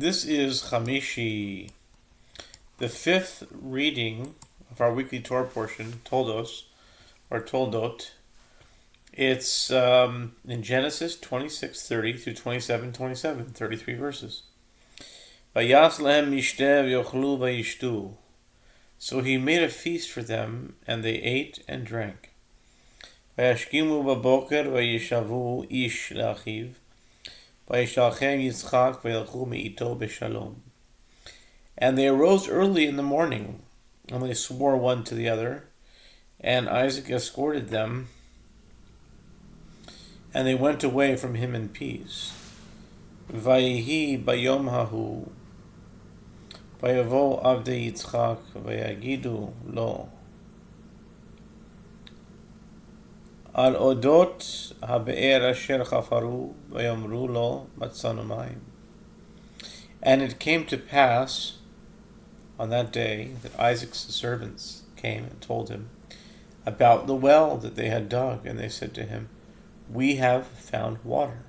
This is Hamishi, the fifth reading of our weekly Torah portion, Toldos, or Toldot. It's in Genesis 26:30 through 27:27, 33 verses. Vayas lehem mishteh v'yochlu vayishtu. So he made a feast for them, and they ate and drank. Vayashkimu baboker vayishavu ish le'achiv. Vayishalchem Yitzchak v'yalchu me'ito b'shalom. And they arose early in the morning, and they swore one to the other, and Isaac escorted them, and they went away from him in peace. Vayihi bayom hahu, vayavo avdei Yitzchak, vayagidu lo. Al odot habe'er asher chafaru, vayamru lo matzanu mayim. And it came to pass on that day that Isaac's servants came and told him about the well that they had dug, and they said to him, "We have found water."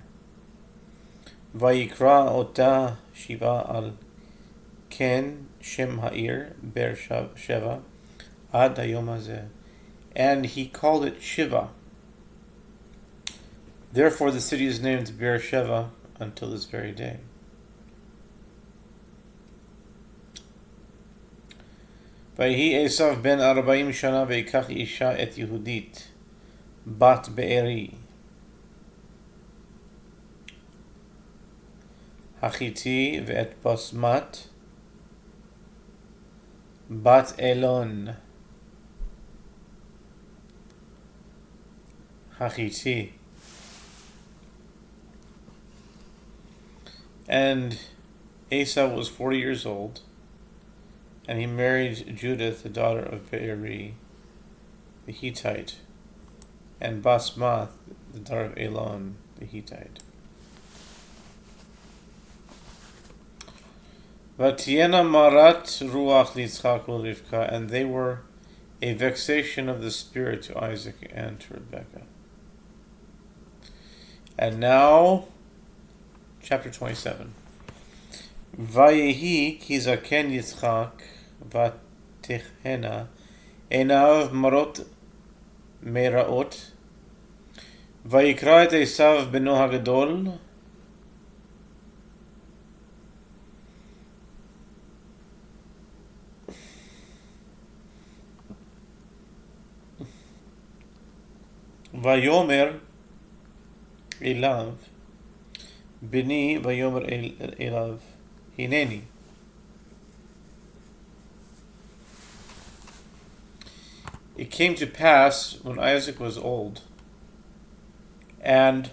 Vayikra ota shiva al ken shem ha'ir ber sheva ad hayom hazeh. And he called it Shiva. Therefore the city is named Beersheba until this very day. Vayhi Esav ben 40 shana veikach isha et Yehudit bat Be'eri Hachiti ve'et Basmat bat Elon Hachiti. And Esau was 40 years old, and he married Judith, the daughter of Be'eri, the Hittite, and Basmath, the daughter of Elon, the Hittite. Vatiena marat ruach litzchak u'rivka, and they were a vexation of the spirit to Isaac and to Rebekah. And now, chapter 27. Vayehi ki zaken Yitzchak vatechena enav marot meraot vayikra et Esav beno hagadol vayomer elav Bini vayomer elav hineni. It came to pass when Isaac was old, and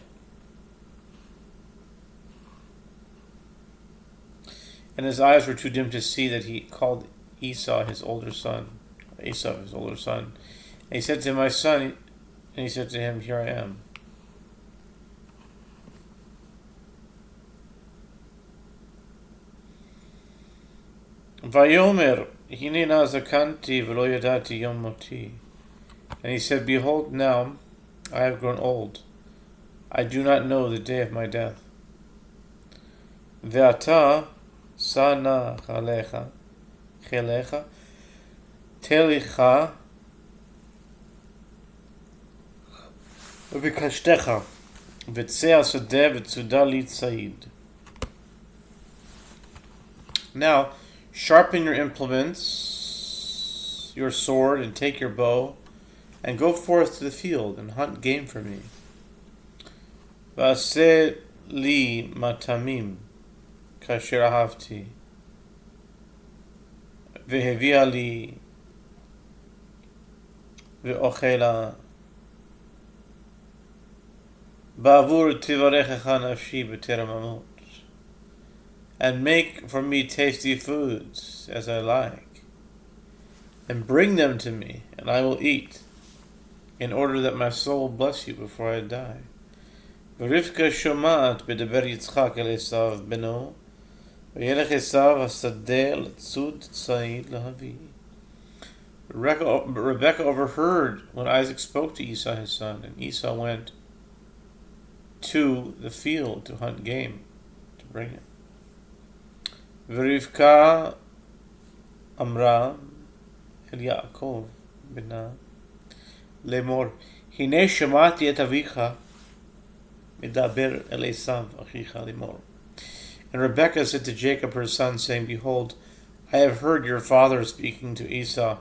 his eyes were too dim to see, that he called Esau his older son. And he said to him, "My son," and he said to him, "Here I am." Vayomer hinena zakanti v'lo yadati yom moti. And he said, "Behold, now I have grown old. I do not know the day of my death. Ve'ata sana chalecha telicha v'bikashtecha v'tzeh asadeh v'tzuda li tzayid." Now, sharpen your implements, your sword, and take your bow, and go forth to the field, and hunt game for me. V'aseh li matamim kasher ahavti, v'hevia li v'ochela ba'avur tivarechecha nafshi b'terem amot. And make for me tasty foods as I like, and bring them to me, and I will eat, in order that my soul bless you before I die. V'rivka shomat b'deber Yitzchak el Esav beno, v'yelech Esav hasadeh l'tzud tzayid lahavi. Rebekah overheard when Isaac spoke to Esau his son, and Esau went to the field to hunt game, to bring it. ורבקה אמרה אל יעקב בנה לאמור, הנה שמעתי את אביך מדבר אל עשיו אחיך לאמור. And Rebekah said to Jacob her son, saying, Behold, I have heard your father speaking to Esau,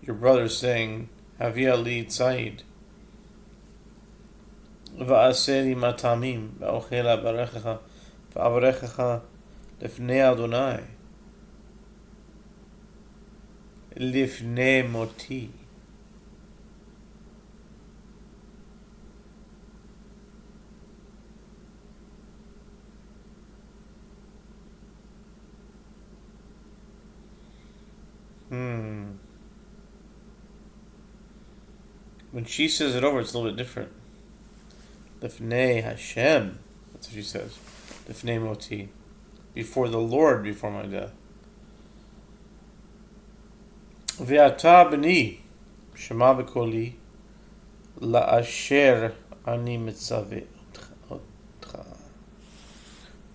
your brother, saying, Havia li tzayid, va'aseh li matamim, va'ochela barechecha, va'avarechecha lifnei Adonai, lifnei moti. When she says it over, it's a little bit different. Lifnei Hashem, that's what she says. Lifnei moti, before the Lord, before my death. Ve'ata b'ni, shema b'koli, la'asher ani mitzaveh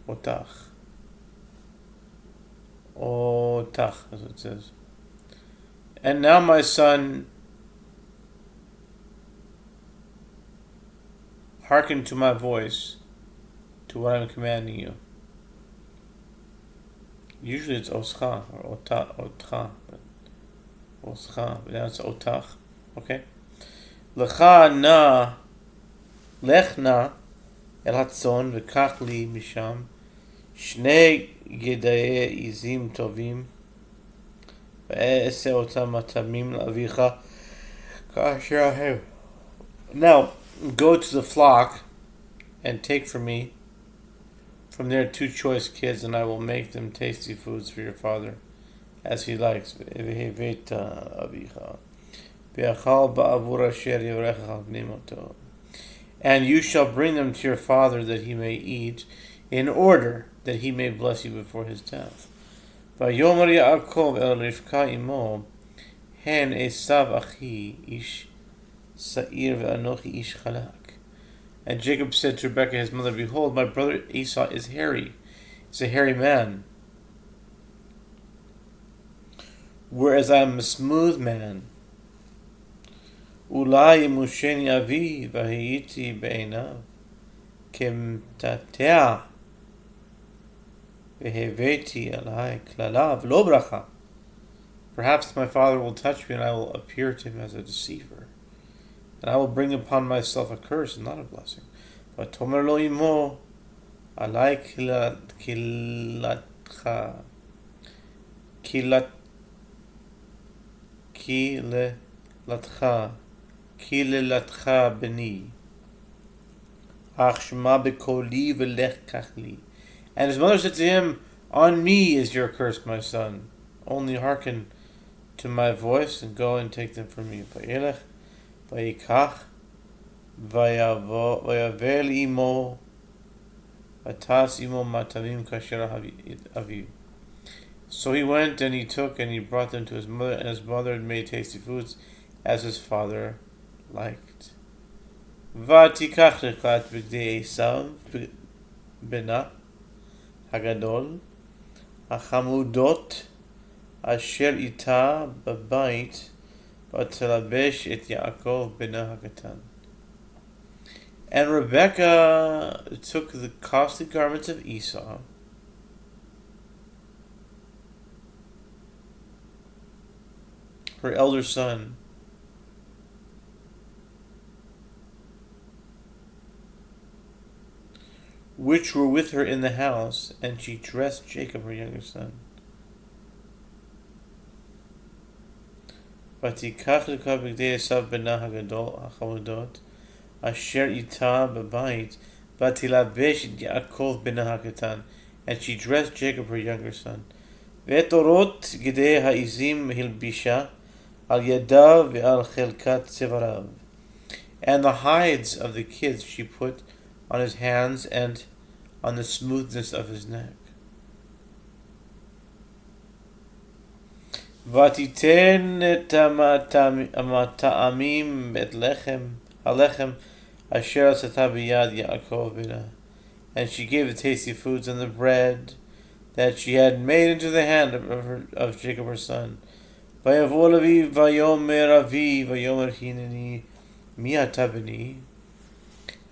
otach. Otach, as it says. And now, my son, hearken to my voice, to what I'm commanding you. Usually it's oscha or otcha, but oscha, but now it's otach. Okay? Lecha na, lech na el hatzon v'kach li misham shnei gedei izim tovim ve'eseh otam matamim la'avicha kasher ahem. Now, go to the flock and take for me from there 2 choice kids, and I will make them tasty foods for your father, as he likes. And you shall bring them to your father that he may eat, in order that he may bless you before his death. Vayomer Yaakov el Rivka imo, hen Esav achi ish Sa'ir ve'anochi ish chalak. And Jacob said to Rebekah his mother, Behold, my brother Esau is hairy. He's a hairy man, whereas I am a smooth man. Ulai musheni avi v'hayiti be'einav kemtatea v'heveti alai klalav lo bracha. Perhaps my father will touch me, and I will appear to him as a deceiver, and I will bring upon myself a curse and not a blessing. But Tomer lo imo, alai kilatcha b'ni, ach shema b'koli v'lech kachli. And his mother said to him, On me is your curse, my son. Only hearken to my voice and go and take them from me. Vayelech vayikach vayavel imo vatas imo matavim kasher aviv. So he went and he took and he brought them to his mother, and his mother had made tasty foods as his father liked. Vatikach lechat b'gdei Esav bena hagadol achamudot asher ita b'bayit vatelabesh et Yaakov bena hakatan. And Rebekah took the costly garments of Esau, her elder son, which were with her in the house, and she dressed Jacob, her younger son. ותיקח לך בגדי עשיו בנה הגדול החמודות אשר איתה בבית ותלבש את יעקב בנה הקטן, and she dressed Jacob, her younger son. ואת אורות גדי העזים הלבישה על ידיו ועל חלקת צוואריו, and the hides of the kids she put on his hands and on the smoothness of his neck. ותיתן את המטעמים ואת הלחם אשר עשתה ביד יעקב בנה, and she gave the tasty foods and the bread that she had made into the hand of Jacob her son. ויבוא אביו ויאמר אביו ויאמר הנני מי אתה בני?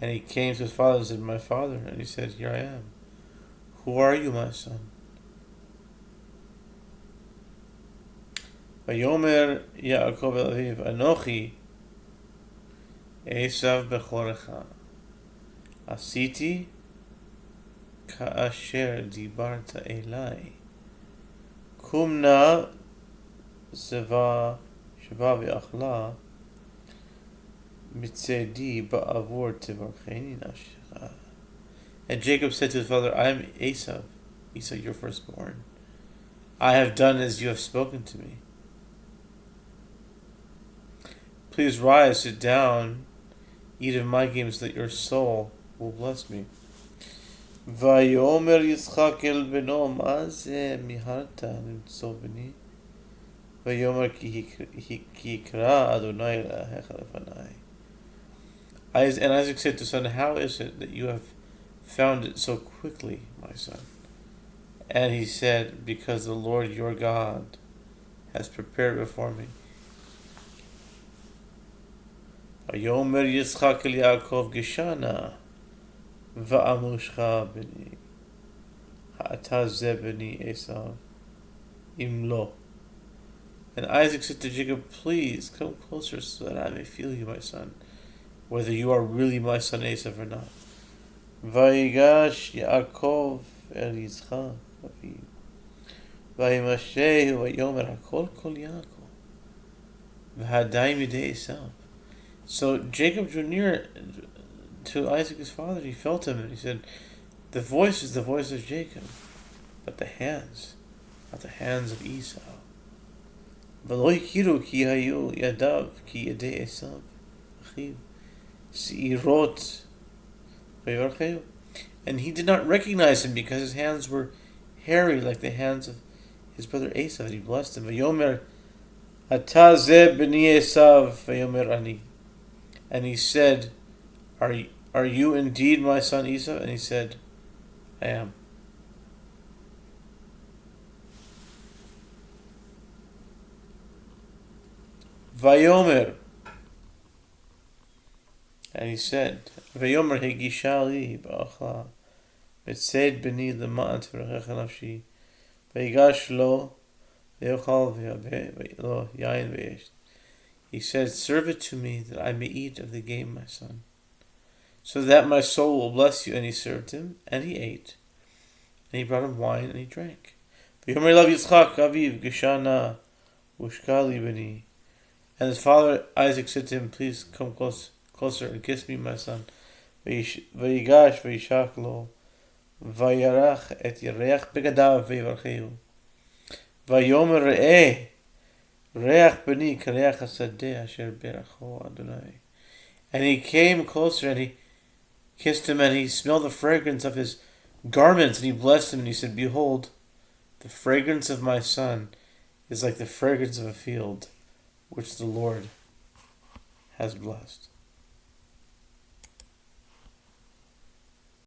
And he came to his father and said, my father. And he said, here I am. Who are you, my son? ויאמר יעקב אל אביו אנוכי עשיו בכורך עשיתי כאשר דיברת אליי קום נא שבה ואכלה מצדי בעבור תברכני נפשך. And Jacob said to his father, I am Esau, your firstborn. I have done as you have spoken to me. Please rise, sit down, eat of my game so that your soul will bless me. ויאמר יצחק אל בנו מה זה מיהרת למצוא בני? ויאמר כי יקרא אדוני אלוהיך לפני. And Isaac said to his son, how is it that you have found it so quickly, my son? And he said, because the Lord your God has prepared before me. ויאמר יצחק אל יעקב גשנה ואמושך בני האתה זה בני עשיו אם לא. And Isaac said to Jacob, please come closer so that I may feel you, my son, whether you are really my son Esau or not. ויגש יעקב אל יצחק אביו וימשהו ויאמר הכל כל יעקב והדי מידי עשיו. So Jacob drew near to Isaac his father. He felt him and he said, the voice is the voice of Jacob, but the hands are the hands of Esau. ולא הכירו כי היו ידיו כידי עשיו אחיו שעירות ויברכהו. And he did not recognize him because his hands were hairy like the hands of his brother Esau, and he blessed him. ויאמר אתה זה בני עשיו ויאמר אני. And he said, are you indeed my son Esau? And he said, I am. Vayomer. And he said, Vayomer hegisha li ba'achla mitzed b'ni l'ma'an t'v'rechecha nafshi v'yigash lo v'yochal v'lo yain v'yesh. He said, serve it to me that I may eat of the game, my son, so that my soul will bless you. And he served him, and he ate. And he brought him wine, and he drank. V'yomer elav Yitzchak aviv geshana ushkali b'ni. And his father Isaac said to him, please come closer and kiss me, my son. Vayigash vayishak lo vayarach et yereach begadav vayvarchehu. Vayomer re'eh reach b'ni kareach hasadeh asher beracho Adonai. And he came closer and he kissed him, and he smelled the fragrance of his garments, and he blessed him, and he said, behold, the fragrance of my son is like the fragrance of a field which the Lord has blessed.